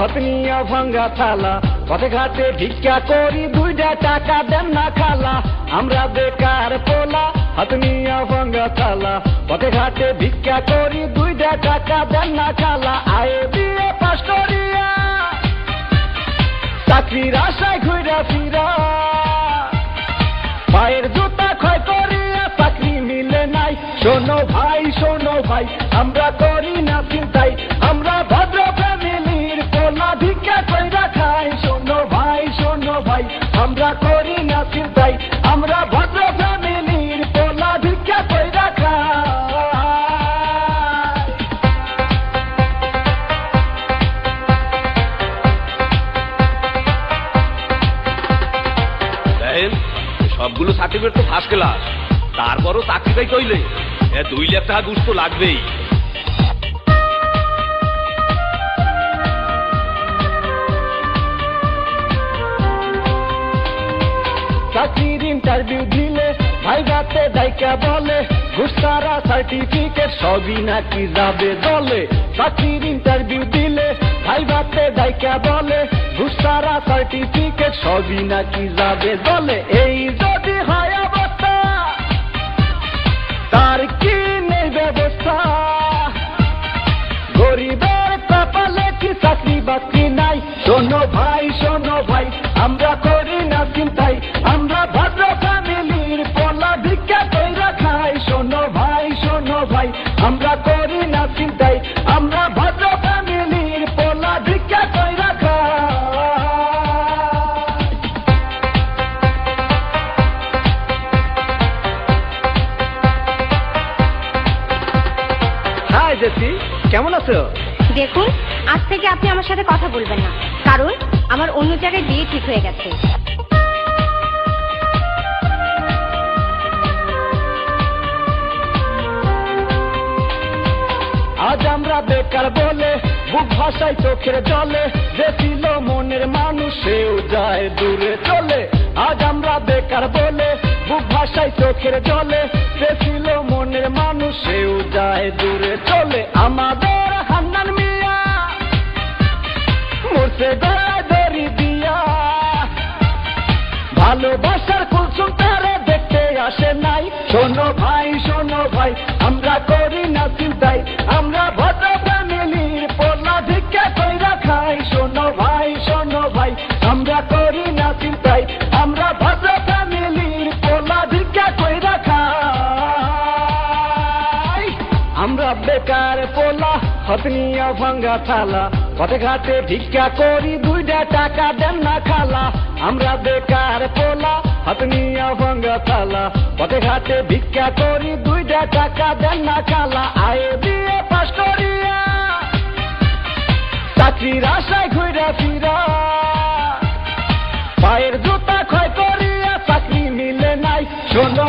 হাত নিয়া ভাঙ্গা থালা, পথে ঘাটে ভিক্ষা করি, 2টা টাকা দেন না খালা। আমরা বেকার পোলা, হাত নিয়া ভাঙ্গা থালা, পথে ঘাটে ভিক্ষা করি, 2টা টাকা দেন না খালা। আয়ে বিয়ে পাস করিয়া চাকরির আশায় ঘুরা ফিরা, পায়ের জুতা ক্ষয় করিয়া চাকরি মিলে নাই। শোনো ভাই আমরা করি না চিন্তাই, আমরা ভদ্র ফ্যামিলির পোলা, ভিক্ষা কইরা খাই। শোনো ভাই আমরা করি না চিন্তাই, আমরা ভদ্র ফ্যামিলির পোলা, ভিক্ষা কইরা খাই। সবগুলো সার্টিফিকেট তো ফার্স্ট ক্লাস, তারপরও চাকরিটাই কইলে 2 লাখ টাকা ঘুষ তো লাগবেই। চাকরির ইন্টারভিউ দিলে ভাইভাতে দায়িকা বলে, ঘুষ ছাড়া সার্টিফিকেট সবই নাকি যাবে দলে। চাকরির ইন্টারভিউ দিলে ভাইভাতে দায়িকা বলে, ঘুষ ছাড়া সার্টিফিকেট সবই নাকি যাবে দলে। এই যদি হয় অবস্থা, তার কি নেই ব্যবস্থা? গরিবের কপালে কি চাকরি বাকরি নাই? শোনো ভাই আমরা করি না চিন্তাই, আমরা ভদ্র ফ্যামিলির পোলা, ভিক্ষা কইরা খাই। শোনো ভাই আমরা করি না চিন্তাই, আমরা ভদ্র ফ্যামিলির পোলা, ভিক্ষা কইরা খাই। হাই জেসি, কেমন আছো? দেখুন, আজ থেকে আপনি আমার সাথে কথা বলবেন না, কারণ আমার অন্য জায়গায় বিয়ে ঠিক হয়ে গেছে। আজ আমরা বেকার বলে বুক ভাষায় চোখের জলে, যে ছিল মনের মানুষ সেও যায় দূরে চলে। আজ আমরা বেকার বলে বুক ভাষায় চোখের জলে, যে ছিল মনের মানুষ সেও যায় দূরে চলে। আমাদের হান্নান মিয়া মরছে গলায় দড়ি দিয়া, ভালোবাসার কুলসুম তারে দেখতে আসে নাই। শোনো ভাই আমরা করি না চিন্তাই, আমরা ভদ্র ফ্যামিলির পোলা, ভিক্ষা কইরা খাই। শোনো ভাই আমরা করি না চিন্তাই, আমরা ভদ্র ফ্যামিলির পোলা, ভিক্ষা কইরা খাই। আমরা বেকার পোলা, হাত নিয়া ভাঙ্গা থালা, পথে ঘাটে ভিক্ষা করি, 2টা টাকা দেন না খালা। আমরা বেকার পোলা, হাত নিয়া ভাঙ্গা থালা, পথে ঘাটে ভিক্ষা করি, 2টা টাকা দেন না খালা। আয়ে বিয়ে পাস করিয়া চাকরির আশায় ঘুরা ফিরা, পায়ের জুতা ক্ষয় করিয়া চাকরি মিলে নাই। শোনো